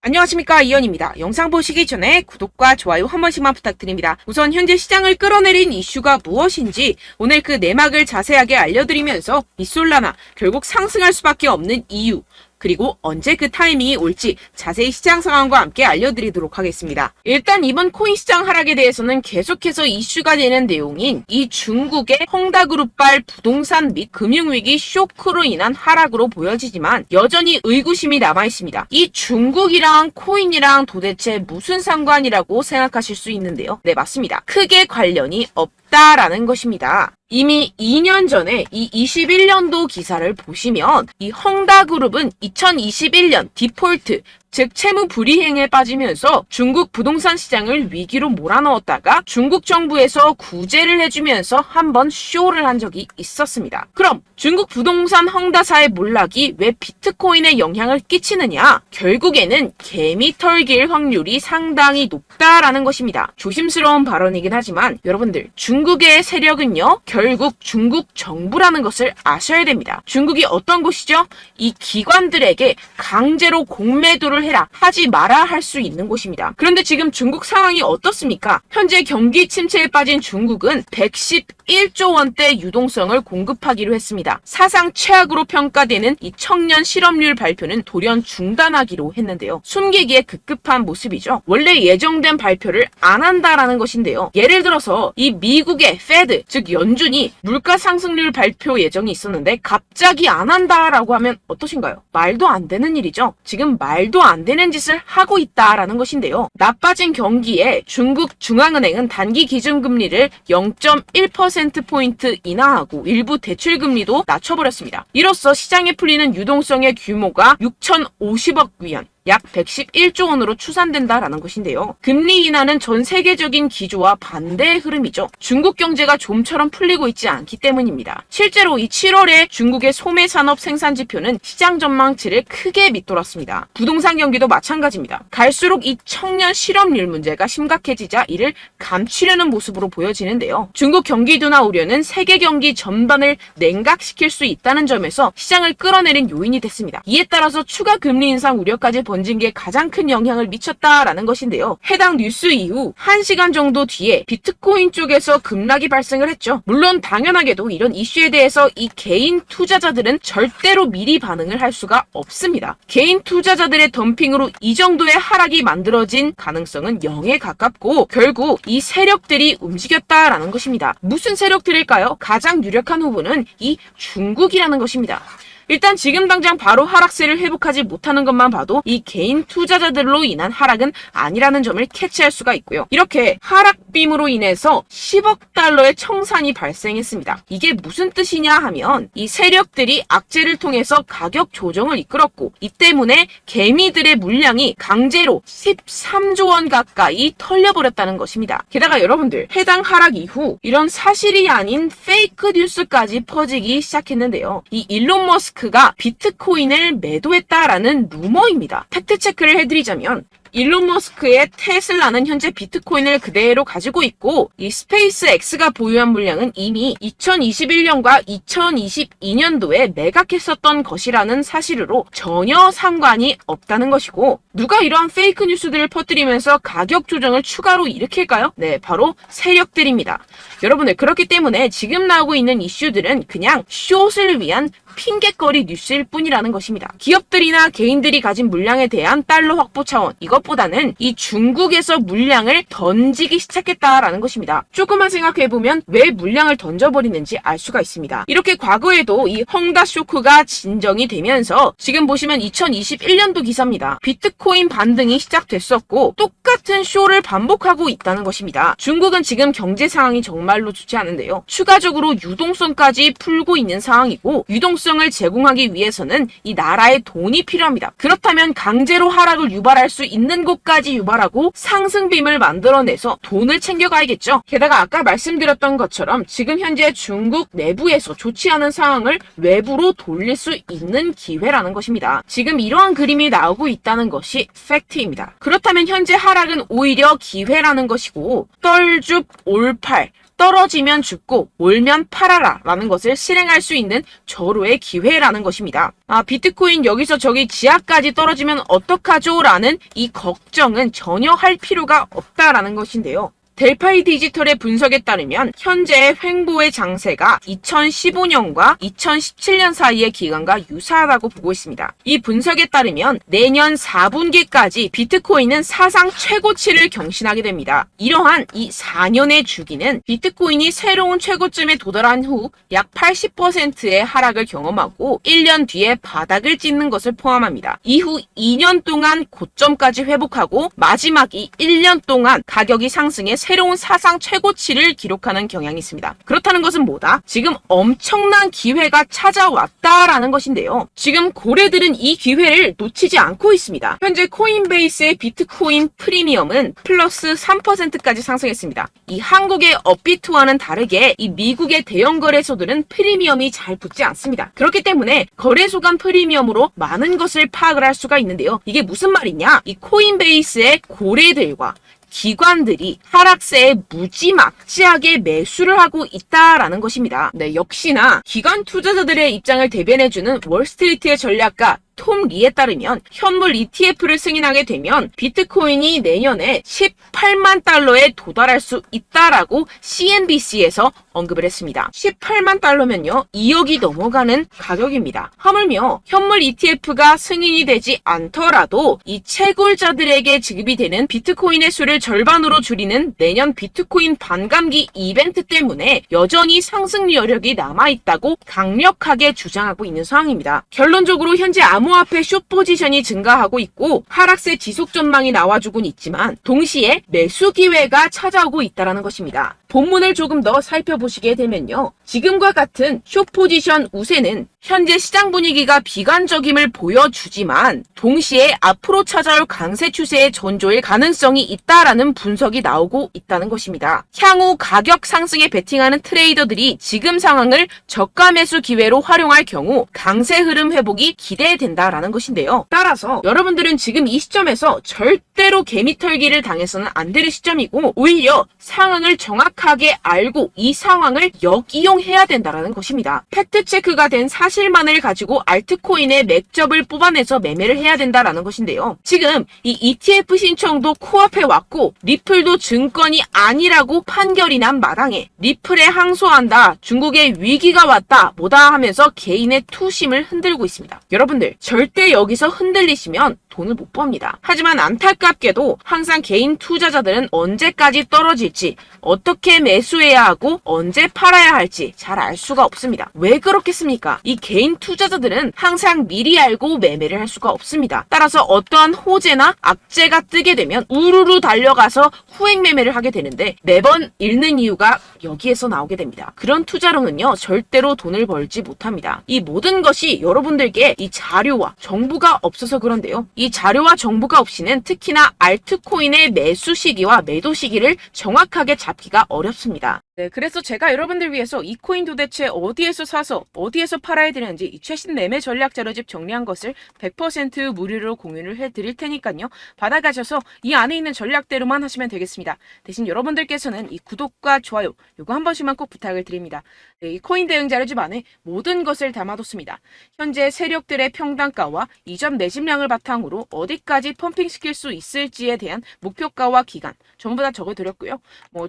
안녕하십니까, 이현입니다. 영상 보시기 전에 구독과 좋아요 한 번씩만 부탁드립니다. 우선 현재 시장을 끌어내린 이슈가 무엇인지 오늘 그 내막을 자세하게 알려드리면서 이 솔라나 결국 상승할 수밖에 없는 이유, 그리고 언제 그 타이밍이 올지 자세히 시장 상황과 함께 알려드리도록 하겠습니다. 일단 이번 코인 시장 하락에 대해서는 계속해서 이슈가 되는 내용인 이 중국의 헝다그룹발 부동산 및 금융위기 쇼크로 인한 하락으로 보여지지만 여전히 의구심이 남아있습니다. 이 중국이랑 코인이랑 도대체 무슨 상관이라고 생각하실 수 있는데요. 네, 맞습니다. 크게 관련이 없다라는 것입니다. 이미 2년 전에 이 21년도 기사를 보시면 이 헝다그룹은 2021년 디폴트, 즉 채무 불이행에 빠지면서 중국 부동산 시장을 위기로 몰아넣었다가 중국 정부에서 구제를 해주면서 한번 쇼를 한 적이 있었습니다. 그럼 중국 부동산 헝다사의 몰락이 왜 비트코인에 영향을 끼치느냐? 결국에는 개미 털길 확률이 상당히 높다라는 것입니다. 조심스러운 발언이긴 하지만 여러분들, 중국의 세력은요, 결국 중국 정부라는 것을 아셔야 됩니다. 중국이 어떤 곳이죠? 이 기관들에게 강제로 공매도를 해라, 하지 마라 할 수 있는 곳입니다. 그런데 지금 중국 상황이 어떻습니까? 현재 경기 침체에 빠진 중국은 111조 원대 유동성을 공급하기로 했습니다. 사상 최악으로 평가되는 이 청년 실업률 발표는 돌연 중단하기로 했는데요. 숨기기에 급급한 모습이죠. 원래 예정된 발표를 안 한다라는 것인데요. 예를 들어서 이 미국의 페드, 즉 연준이 물가 상승률 발표 예정이 있었는데 갑자기 안 한다라고 하면 어떠신가요? 말도 안 되는 일이죠. 지금 말도 안 되는 짓을 하고 있다라는 것인데요. 나빠진 경기에 중국 중앙은행은 단기 기준금리를 0.1%포인트 인하하고 일부 대출금리도 낮춰버렸습니다. 이로써 시장에 풀리는 유동성의 규모가 6,050억 위안, 약 111조 원으로 추산된다라는 것인데요. 금리 인하는 전 세계적인 기조와 반대의 흐름이죠. 중국 경제가 좀처럼 풀리고 있지 않기 때문입니다. 실제로 이 7월에 중국의 소매 산업 생산 지표는 시장 전망치를 크게 밑돌았습니다. 부동산 경기도 마찬가지입니다. 갈수록 이 청년 실업률 문제가 심각해지자 이를 감추려는 모습으로 보여지는데요. 중국 경기 둔화 우려는 세계 경기 전반을 냉각시킬 수 있다는 점에서 시장을 끌어내린 요인이 됐습니다. 이에 따라서 추가 금리 인상 우려까지 번진 게 가장 큰 영향을 미쳤다라는 것인데요. 해당 뉴스 이후 1시간 정도 뒤에 비트코인 쪽에서 급락이 발생을 했죠. 물론 당연하게도 이런 이슈에 대해서 이 개인 투자자들은 절대로 미리 반응을 할 수가 없습니다. 개인 투자자들의 덤핑으로 이 정도의 하락이 만들어진 가능성은 0에 가깝고 결국 이 세력들이 움직였다라는 것입니다. 무슨 세력들일까요? 가장 유력한 후보는 이 중국이라는 것입니다. 일단 지금 당장 바로 하락세를 회복하지 못하는 것만 봐도 이 개인 투자자들로 인한 하락은 아니라는 점을 캐치할 수가 있고요. 이렇게 하락빔으로 인해서 10억 달러의 청산이 발생했습니다. 이게 무슨 뜻이냐 하면 이 세력들이 악재를 통해서 가격 조정을 이끌었고 이 때문에 개미들의 물량이 강제로 13조 원 가까이 털려버렸다는 것입니다. 게다가 여러분들, 해당 하락 이후 이런 사실이 아닌 페이크 뉴스까지 퍼지기 시작했는데요. 이 일론 머스크가 비트코인을 매도했다라는 루머입니다. 팩트체크를 해드리자면 일론 머스크의 테슬라는 현재 비트코인을 그대로 가지고 있고 이 스페이스 X가 보유한 물량은 이미 2021년과 2022년도에 매각했었던 것이라는 사실으로 전혀 상관이 없다는 것이고, 누가 이러한 페이크 뉴스들을 퍼뜨리면서 가격 조정을 추가로 일으킬까요? 네, 바로 세력들입니다. 여러분들, 그렇기 때문에 지금 나오고 있는 이슈들은 그냥 숏을 위한 핑계거리 뉴스일 뿐이라는 것입니다. 기업들이나 개인들이 가진 물량에 대한 달러 확보 차원, 이것보다는 이 중국에서 물량을 던지기 시작했다라는 것입니다. 조금만 생각해보면 왜 물량을 던져버리는지 알 수가 있습니다. 이렇게 과거에도 이 헝다 쇼크가 진정이 되면서 지금 보시면 2021년도 기사입니다. 비트코인 반등이 시작됐었고 똑같은 쇼를 반복하고 있다는 것입니다. 중국은 지금 경제 상황이 정말로 좋지 않은데요. 추가적으로 유동성까지 풀고 있는 상황이고, 유동성을 제공하기 위해서는 이 나라의 돈이 필요합니다. 그렇다면 강제로 하락을 유발할 수 있는 곳까지 유발하고 상승빔을 만들어내서 돈을 챙겨가야겠죠. 게다가 아까 말씀드렸던 것처럼 지금 현재 중국 내부에서 좋지 않은 상황을 외부로 돌릴 수 있는 기회라는 것입니다. 지금 이러한 그림이 나오고 있다는 것이 팩트입니다. 그렇다면 현재 하락은 오히려 기회라는 것이고, 떨줍 올팔, 떨어지면 죽고 올면 팔아라 라는 것을 실행할 수 있는 절호의 기회라는 것입니다. 비트코인 여기서 저기 지하까지 떨어지면 어떡하죠? 라는 이 걱정은 전혀 할 필요가 없다라는 것인데요. 델파이 디지털의 분석에 따르면 현재의 횡보의 장세가 2015년과 2017년 사이의 기간과 유사하다고 보고 있습니다. 이 분석에 따르면 내년 4분기까지 비트코인은 사상 최고치를 경신하게 됩니다. 이러한 이 4년의 주기는 비트코인이 새로운 최고점에 도달한 후 약 80%의 하락을 경험하고 1년 뒤에 바닥을 찍는 것을 포함합니다. 이후 2년 동안 고점까지 회복하고 마지막 이 1년 동안 가격이 상승해 새로운 사상 최고치를 기록하는 경향이 있습니다. 그렇다는 것은 뭐다? 지금 엄청난 기회가 찾아왔다라는 것인데요. 지금 고래들은 이 기회를 놓치지 않고 있습니다. 현재 코인베이스의 비트코인 프리미엄은 플러스 3%까지 상승했습니다. 이 한국의 업비트와는 다르게 이 미국의 대형 거래소들은 프리미엄이 잘 붙지 않습니다. 그렇기 때문에 거래소 간 프리미엄으로 많은 것을 파악을 할 수가 있는데요. 이게 무슨 말이냐? 이 코인베이스의 고래들과 기관들이 하락세에 무지막지하게 매수를 하고 있다라는 것입니다. 네, 역시나 기관 투자자들의 입장을 대변해주는 월스트리트의 전략가 톰 리에 따르면 현물 ETF를 승인하게 되면 비트코인이 내년에 18만 달러에 도달할 수 있다라고 CNBC에서 언급을 했습니다. 18만 달러면요 2억이 넘어가는 가격입니다. 하물며 현물 ETF가 승인이 되지 않더라도 이 채굴자들에게 지급이 되는 비트코인의 수를 절반으로 줄이는 내년 비트코인 반감기 이벤트 때문에 여전히 상승 여력이 남아있다고 강력하게 주장하고 있는 상황입니다. 결론적으로 현재 암호화폐 숏 포지션이 증가하고 있고 하락세 지속 전망이 나와주곤 있지만 동시에 매수 기회가 찾아오고 있다는 것입니다. 본문을 조금 더 살펴보시게 되면요. 지금과 같은 숏 포지션 우세는 현재 시장 분위기가 비관적임을 보여주지만 동시에 앞으로 찾아올 강세 추세의 전조일 가능성이 있다라는 분석이 나오고 있다는 것입니다. 향후 가격 상승에 베팅하는 트레이더들이 지금 상황을 저가 매수 기회로 활용할 경우 강세 흐름 회복이 기대된다라는 것인데요. 따라서 여러분들은 지금 이 시점에서 절대로 개미털기를 당해서는 안 될 시점이고 오히려 상황을 정확하게 알고 이 상황을 역이용해야 된다라는 것입니다. 팩트 체크가 된 사실만을 가지고 알트코인의 맥접을 뽑아내서 매매를 해야 된다라는 것인데요. 지금 이 ETF 신청도 코앞에 왔고 리플도 증권이 아니라고 판결이 난 마당에 리플에 항소한다, 중국의 위기가 왔다, 뭐다 하면서 개인의 투심을 흔들고 있습니다. 여러분들 절대 여기서 흔들리시면 돈을 못 법니다. 하지만 안타깝게도 항상 개인 투자자들은 언제까지 떨어질지, 어떻게 매수해야 하고 언제 팔아야 할지 잘 알 수가 없습니다. 왜 그렇겠습니까? 이 개인 투자자들은 항상 미리 알고 매매를 할 수가 없습니다. 따라서 어떠한 호재나 악재가 뜨게 되면 우르르 달려가서 후행 매매를 하게 되는데 매번 잃는 이유가 여기에서 나오게 됩니다. 그런 투자로는요 절대로 돈을 벌지 못합니다. 이 모든 것이 여러분들께 이 자료와 정보가 없어서 그런데요. 이 자료와 정보가 없이는 특히나 알트코인의 매수 시기와 매도 시기를 정확하게 잡기가 어렵습니다. 네, 그래서 제가 여러분들 위해서 이 코인 도대체 어디에서 사서 어디에서 팔아야 되는지 이 최신 매매 전략 자료집 정리한 것을 100% 무료로 공유를 해드릴 테니까요. 받아가셔서 이 안에 있는 전략대로만 하시면 되겠습니다. 대신 여러분들께서는 이 구독과 좋아요 요거 한 번씩만 꼭 부탁을 드립니다. 네, 이 코인 대응 자료집 안에 모든 것을 담아뒀습니다. 현재 세력들의 평단가와 이점 내집량을 바탕으로 어디까지 펌핑시킬 수 있을지에 대한 목표가와 기간 전부 다 적어드렸고요.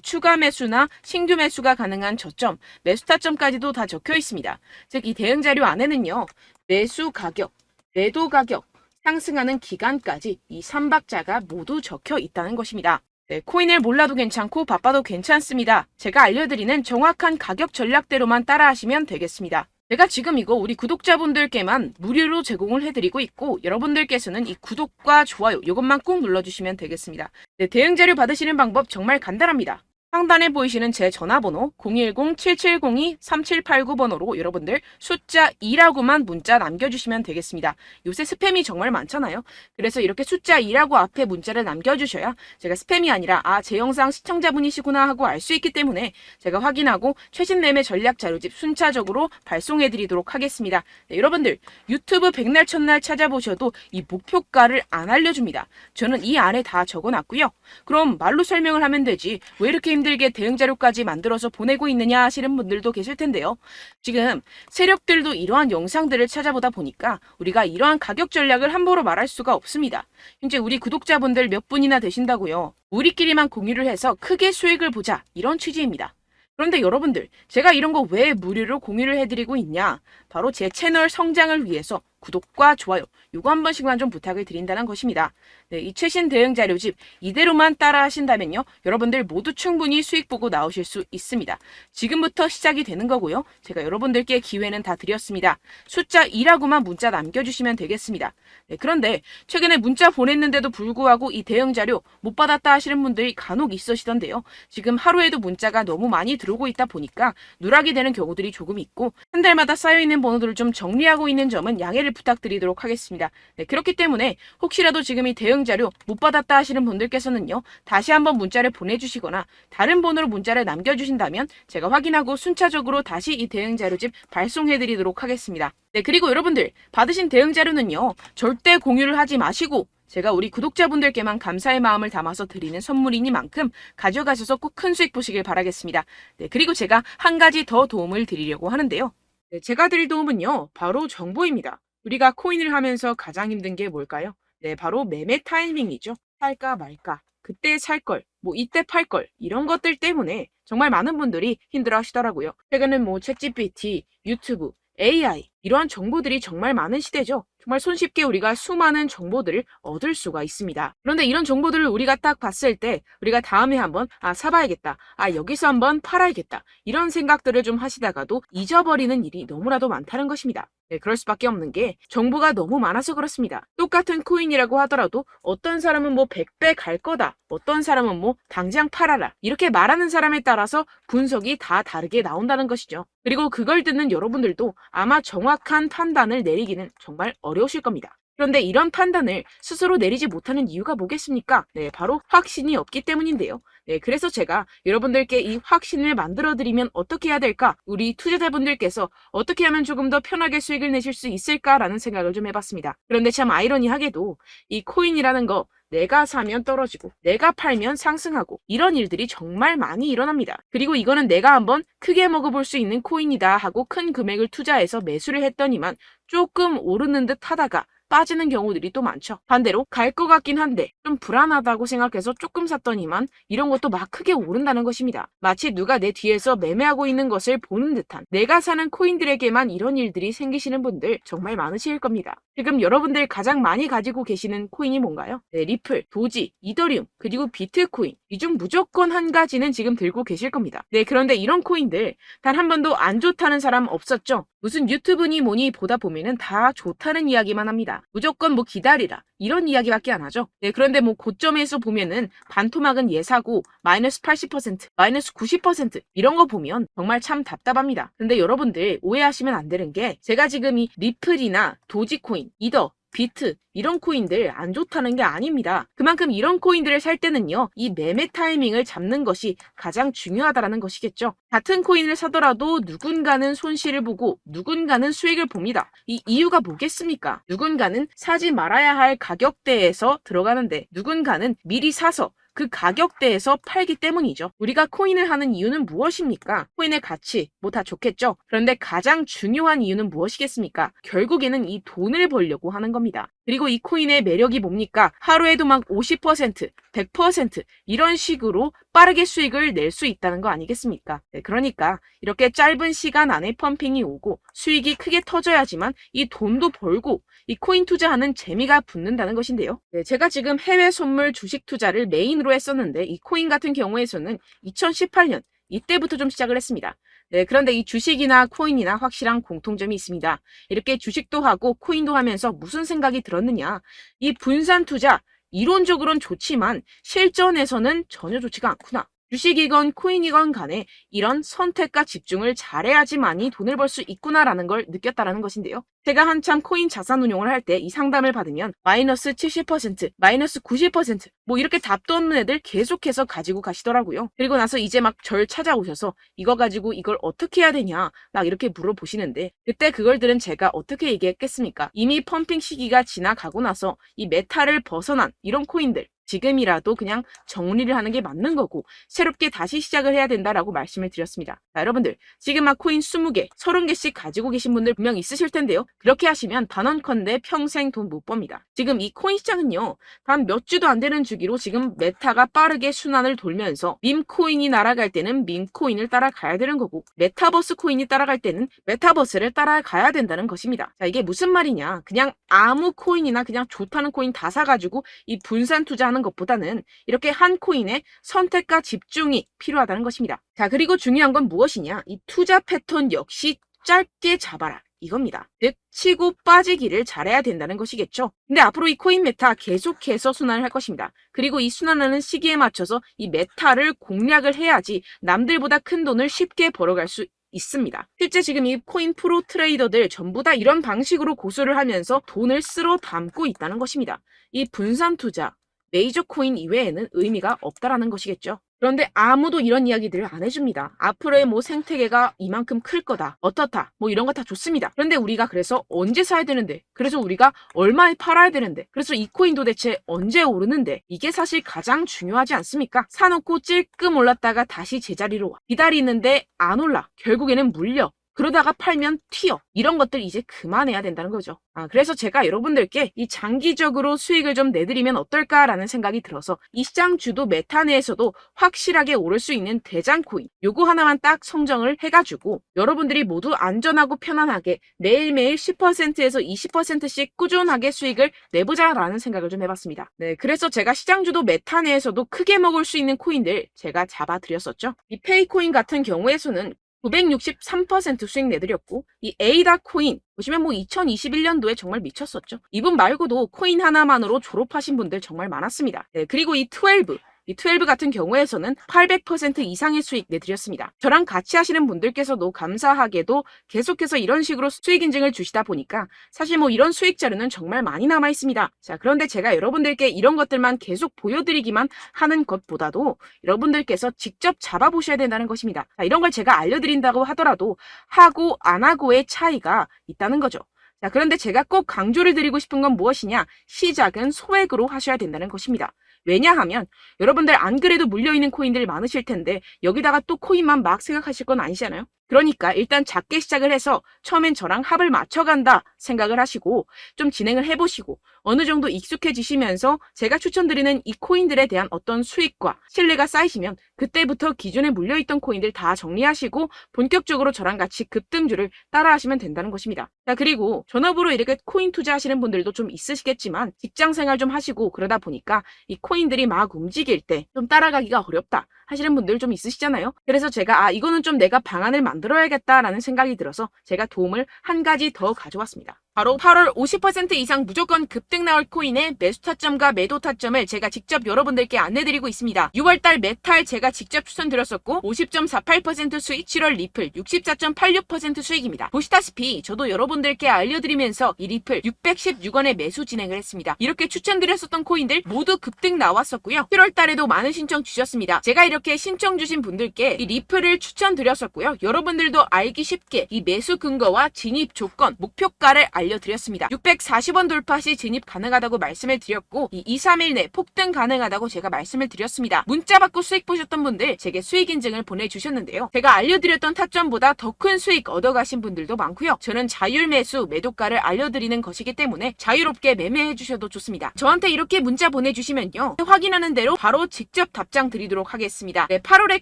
추가 매수나 신규 매수가 가능한 저점, 매수 타점까지도 다 적혀 있습니다. 즉 이 대응 자료 안에는요. 매수 가격, 매도 가격, 상승하는 기간까지 이 3박자가 모두 적혀 있다는 것입니다. 네, 코인을 몰라도 괜찮고 바빠도 괜찮습니다. 제가 알려드리는 정확한 가격 전략대로만 따라하시면 되겠습니다. 제가 지금 이거 우리 구독자분들께만 무료로 제공을 해드리고 있고 여러분들께서는 이 구독과 좋아요 이것만 꼭 눌러주시면 되겠습니다. 네, 대응 자료 받으시는 방법 정말 간단합니다. 상단에 보이시는 제 전화번호 010-7702-3789번호로 여러분들 숫자 2라고만 문자 남겨주시면 되겠습니다. 요새 스팸이 정말 많잖아요. 그래서 이렇게 숫자 2라고 앞에 문자를 남겨주셔야 제가 스팸이 아니라 제 영상 시청자분이시구나 하고 알 수 있기 때문에 제가 확인하고 최신 매매 전략 자료집 순차적으로 발송해드리도록 하겠습니다. 네, 여러분들 유튜브 백날 첫날 찾아보셔도 이 목표가를 안 알려줍니다. 저는 이 안에 다 적어놨고요. 그럼 말로 설명을 하면 되지 왜 이렇게 힘들게 힘들게 대응 자료까지 만들어서 보내고 있느냐 하시는 분들도 계실 텐데요. 지금 세력들도 이러한 영상들을 찾아보다 보니까 우리가 이러한 가격 전략을 함부로 말할 수가 없습니다. 현재 우리 구독자분들 몇 분이나 되신다고요. 우리끼리만 공유를 해서 크게 수익을 보자, 이런 취지입니다. 그런데 여러분들, 제가 이런 거 왜 무료로 공유를 해드리고 있냐? 바로 제 채널 성장을 위해서 구독과 좋아요, 요거 한 번씩만 좀 부탁을 드린다는 것입니다. 네, 이 최신 대응 자료집 이대로만 따라 하신다면요, 여러분들 모두 충분히 수익 보고 나오실 수 있습니다. 지금부터 시작이 되는 거고요. 제가 여러분들께 기회는 다 드렸습니다. 숫자 2라고만 문자 남겨주시면 되겠습니다. 네, 그런데 최근에 문자 보냈는데도 불구하고 이 대응 자료 못 받았다 하시는 분들이 간혹 있으시던데요. 지금 하루에도 문자가 너무 많이 들어오고 있다 보니까 누락이 되는 경우들이 조금 있고, 한 달마다 쌓여있는 번호들을 좀 정리하고 있는 점은 양해를 부탁드리도록 하겠습니다. 네, 그렇기 때문에 혹시라도 지금 이 대응 자료 못 받았다 하시는 분들께서는요, 다시 한번 문자를 보내주시거나 다른 번호로 문자를 남겨주신다면 제가 확인하고 순차적으로 다시 이 대응 자료집 발송해드리도록 하겠습니다. 네, 그리고 여러분들 받으신 대응 자료는요, 절대 공유를 하지 마시고 제가 우리 구독자분들께만 감사의 마음을 담아서 드리는 선물이니만큼 가져가셔서 꼭 큰 수익 보시길 바라겠습니다. 네, 그리고 제가 한 가지 더 도움을 드리려고 하는데요. 네, 제가 드릴 도움은요, 바로 정보입니다. 우리가 코인을 하면서 가장 힘든 게 뭘까요? 네, 바로 매매 타이밍이죠. 살까 말까, 그때 살 걸, 뭐 이때 팔 걸, 이런 것들 때문에 정말 많은 분들이 힘들어 하시더라고요. 최근엔 뭐 챗GPT, 유튜브, AI, 이러한 정보들이 정말 많은 시대죠. 정말 손쉽게 우리가 수많은 정보들을 얻을 수가 있습니다. 그런데 이런 정보들을 우리가 딱 봤을 때 우리가 다음에 한번 사봐야겠다, 여기서 한번 팔아야겠다, 이런 생각들을 좀 하시다가도 잊어버리는 일이 너무나도 많다는 것입니다. 네, 그럴 수밖에 없는 게 정보가 너무 많아서 그렇습니다. 똑같은 코인이라고 하더라도 어떤 사람은 뭐 100배 갈 거다, 어떤 사람은 뭐 당장 팔아라, 이렇게 말하는 사람에 따라서 분석이 다 다르게 나온다는 것이죠. 그리고 그걸 듣는 여러분들도 아마 정확한 판단을 내리기는 정말 어려우실 겁니다. 그런데 이런 판단을 스스로 내리지 못하는 이유가 뭐겠습니까? 네, 바로 확신이 없기 때문인데요. 네, 그래서 제가 여러분들께 이 확신을 만들어드리면 어떻게 해야 될까? 우리 투자자분들께서 어떻게 하면 조금 더 편하게 수익을 내실 수 있을까라는 생각을 좀 해봤습니다. 그런데 참 아이러니하게도 이 코인이라는 거, 내가 사면 떨어지고 내가 팔면 상승하고, 이런 일들이 정말 많이 일어납니다. 그리고 이거는 내가 한번 크게 먹어볼 수 있는 코인이다 하고 큰 금액을 투자해서 매수를 했더니만 조금 오르는 듯 하다가 빠지는 경우들이 또 많죠. 반대로 갈 것 같긴 한데 좀 불안하다고 생각해서 조금 샀더니만 이런 것도 막 크게 오른다는 것입니다. 마치 누가 내 뒤에서 매매하고 있는 것을 보는 듯한, 내가 사는 코인들에게만 이런 일들이 생기시는 분들 정말 많으실 겁니다. 지금 여러분들 가장 많이 가지고 계시는 코인이 뭔가요? 네, 리플, 도지, 이더리움, 그리고 비트코인, 이 중 무조건 한 가지는 지금 들고 계실 겁니다. 네, 그런데 이런 코인들 단 한 번도 안 좋다는 사람 없었죠? 무슨 유튜브니 뭐니 보다 보면은 다 좋다는 이야기만 합니다. 무조건 뭐 기다리라, 이런 이야기밖에 안 하죠. 네, 그런데 뭐 고점에서 보면은 반토막은 예사고 마이너스 80%, 마이너스 90% 이런 거 보면 정말 참 답답합니다. 근데 여러분들 오해하시면 안 되는 게, 제가 지금 이 리플이나 도지코인, 이더, 비트, 이런 코인들 안 좋다는 게 아닙니다. 그만큼 이런 코인들을 살 때는요, 이 매매 타이밍을 잡는 것이 가장 중요하다는 것이겠죠. 같은 코인을 사더라도 누군가는 손실을 보고 누군가는 수익을 봅니다. 이 이유가 뭐겠습니까? 누군가는 사지 말아야 할 가격대에서 들어가는데 누군가는 미리 사서 그 가격대에서 팔기 때문이죠. 우리가 코인을 하는 이유는 무엇입니까? 코인의 가치, 뭐 다 좋겠죠. 그런데 가장 중요한 이유는 무엇이겠습니까? 결국에는 이 돈을 벌려고 하는 겁니다. 그리고 이 코인의 매력이 뭡니까? 하루에도 막 50%, 100% 이런 식으로 빠르게 수익을 낼 수 있다는 거 아니겠습니까? 네, 그러니까 이렇게 짧은 시간 안에 펌핑이 오고 수익이 크게 터져야지만 이 돈도 벌고 이 코인 투자하는 재미가 붙는다는 것인데요. 네, 제가 지금 해외 선물 주식 투자를 메인으로 했었는데 이 코인 같은 경우에서는 2018년 이때부터 좀 시작을 했습니다. 네, 그런데 이 주식이나 코인이나 확실한 공통점이 있습니다. 이렇게 주식도 하고 코인도 하면서 무슨 생각이 들었느냐? 이 분산 투자, 이론적으로는 좋지만 실전에서는 전혀 좋지가 않구나. 주식이건 코인이건 간에 이런 선택과 집중을 잘해야지만이 돈을 벌 수 있구나라는 걸 느꼈다라는 것인데요. 제가 한참 코인 자산 운용을 할 때 이 상담을 받으면 마이너스 70%, 마이너스 90% 뭐 이렇게 답도 없는 애들 계속해서 가지고 가시더라고요. 그리고 나서 이제 막 절 찾아오셔서 이거 가지고 이걸 어떻게 해야 되냐 막 이렇게 물어보시는데, 그때 그걸 들은 제가 어떻게 얘기했겠습니까? 이미 펌핑 시기가 지나가고 나서 이 메타를 벗어난 이런 코인들, 지금이라도 그냥 정리를 하는 게 맞는 거고 새롭게 다시 시작을 해야 된다라고 말씀을 드렸습니다. 자, 여러분들 지금 막 코인 20개, 30개씩 가지고 계신 분들 분명 있으실 텐데요. 그렇게 하시면 단언컨대 평생 돈 못 법니다. 지금 이 코인 시장은요. 단 몇 주도 안 되는 주기로 지금 메타가 빠르게 순환을 돌면서 밈코인이 날아갈 때는 밈코인을 따라가야 되는 거고 메타버스 코인이 따라갈 때는 메타버스를 따라가야 된다는 것입니다. 자, 이게 무슨 말이냐. 그냥 아무 코인이나 그냥 좋다는 코인 다 사가지고 이 분산 투자하는 것보다는 이렇게 한 코인에 선택과 집중이 필요하다는 것입니다. 자, 그리고 중요한 건 무엇이냐. 이 투자 패턴 역시 짧게 잡아라. 이겁니다. 즉 치고 빠지기를 잘해야 된다는 것이겠죠. 근데 앞으로 이 코인 메타 계속해서 순환을 할 것입니다. 그리고 이 순환하는 시기에 맞춰서 이 메타를 공략을 해야지 남들보다 큰 돈을 쉽게 벌어갈 수 있습니다. 실제 지금 이 코인 프로 트레이더들 전부 다 이런 방식으로 고수를 하면서 돈을 쓸어 담고 있다는 것입니다. 이 분산 투자, 메이저 코인 이외에는 의미가 없다라는 것이겠죠. 그런데 아무도 이런 이야기들을 안 해줍니다. 앞으로의 뭐 생태계가 이만큼 클 거다. 어떻다. 뭐 이런 거 다 좋습니다. 그런데 우리가 그래서 언제 사야 되는데? 그래서 우리가 얼마에 팔아야 되는데? 그래서 이 코인 도대체 언제 오르는데? 이게 사실 가장 중요하지 않습니까? 사놓고 찔끔 올랐다가 다시 제자리로 와. 기다리는데 안 올라. 결국에는 물려. 그러다가 팔면 튀어. 이런 것들 이제 그만해야 된다는 거죠. 그래서 제가 여러분들께 이 장기적으로 수익을 좀 내드리면 어떨까라는 생각이 들어서 이 시장 주도 메타 내에서도 확실하게 오를 수 있는 대장 코인 요거 하나만 딱 선정을 해가지고 여러분들이 모두 안전하고 편안하게 매일매일 10%에서 20%씩 꾸준하게 수익을 내보자라는 생각을 좀 해봤습니다. 네, 그래서 제가 시장 주도 메타 내에서도 크게 먹을 수 있는 코인들 제가 잡아드렸었죠. 이 페이코인 같은 경우에서는 963% 수익 내드렸고 이 에이다 코인 보시면 뭐 2021년도에 정말 미쳤었죠. 이분 말고도 코인 하나만으로 졸업하신 분들 정말 많았습니다. 네, 그리고 이 12 같은 경우에서는 800% 이상의 수익 내드렸습니다. 저랑 같이 하시는 분들께서도 감사하게도 계속해서 이런 식으로 수익 인증을 주시다 보니까 사실 뭐 이런 수익 자료는 정말 많이 남아 있습니다. 자, 그런데 제가 여러분들께 이런 것들만 계속 보여드리기만 하는 것보다도 여러분들께서 직접 잡아보셔야 된다는 것입니다. 자, 이런 걸 제가 알려드린다고 하더라도 하고 안 하고의 차이가 있다는 거죠. 자, 그런데 제가 꼭 강조를 드리고 싶은 건 무엇이냐? 시작은 소액으로 하셔야 된다는 것입니다. 왜냐하면 여러분들 안 그래도 물려있는 코인들 많으실 텐데 여기다가 또 코인만 막 생각하실 건 아니잖아요. 그러니까 일단 작게 시작을 해서 처음엔 저랑 합을 맞춰간다 생각을 하시고 좀 진행을 해보시고 어느 정도 익숙해지시면서 제가 추천드리는 이 코인들에 대한 어떤 수익과 신뢰가 쌓이시면 그때부터 기존에 물려있던 코인들 다 정리하시고 본격적으로 저랑 같이 급등주를 따라하시면 된다는 것입니다. 자, 그리고 전업으로 이렇게 코인 투자하시는 분들도 좀 있으시겠지만 직장생활 좀 하시고 그러다 보니까 이 코인들이 막 움직일 때 좀 따라가기가 어렵다 하시는 분들 좀 있으시잖아요. 그래서 제가 이거는 좀 내가 방안을 만들어야겠다라는 생각이 들어서 제가 도움을 한 가지 더 가져왔습니다. 바로 8월 50% 이상 무조건 급등 나올 코인의 매수 타점과 매도 타점을 제가 직접 여러분들께 안내드리고 있습니다. 6월달 메탈 제가 직접 추천드렸었고 50.48% 수익, 7월 리플 64.86% 수익입니다. 보시다시피 저도 여러분들께 알려드리면서 이 리플 616원에 매수 진행을 했습니다. 이렇게 추천드렸었던 코인들 모두 급등 나왔었고요. 7월달에도 많은 신청 주셨습니다. 제가 이렇게 신청 주신 분들께 이 리플을 추천드렸었고요. 여러분들도 알기 쉽게 이 매수 근거와 진입 조건, 목표가를 알려드렸습니다. 640원 돌파 시 진입 가능하다고 말씀을 드렸고 이 2, 3일 내 폭등 가능하다고 제가 말씀을 드렸습니다. 문자 받고 수익 보셨던 분들 제게 수익 인증을 보내주셨는데요. 제가 알려드렸던 타점보다 더 큰 수익 얻어가신 분들도 많고요. 저는 자율 매수 매도가를 알려드리는 것이기 때문에 자유롭게 매매해 주셔도 좋습니다. 저한테 이렇게 문자 보내주시면요. 확인하는 대로 바로 직접 답장 드리도록 하겠습니다. 네, 8월의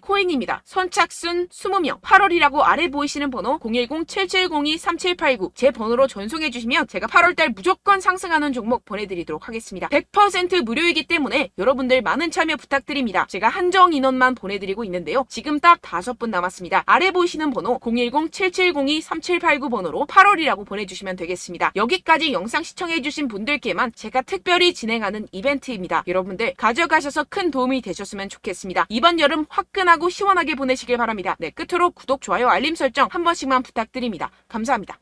코인입니다. 선착순 20명 8월이라고 아래 보이시는 번호 010-7702-3789 제 번호로 전송해 주시면 제가 8월달 무조건 상승하는 종목 보내드리도록 하겠습니다. 100% 무료이기 때문에 여러분들 많은 참여 부탁드립니다. 제가 한정 인원만 보내드리고 있는데요. 지금 딱 5분 남았습니다. 아래 보이시는 번호 010-7702-3789 번호로 8월이라고 보내주시면 되겠습니다. 여기까지 영상 시청해주신 분들께만 제가 특별히 진행하는 이벤트입니다. 여러분들 가져가셔서 큰 도움이 되셨으면 좋겠습니다. 이번 여름 화끈하고 시원하게 보내시길 바랍니다. 네, 끝으로 구독, 좋아요, 알림 설정 한 번씩만 부탁드립니다. 감사합니다.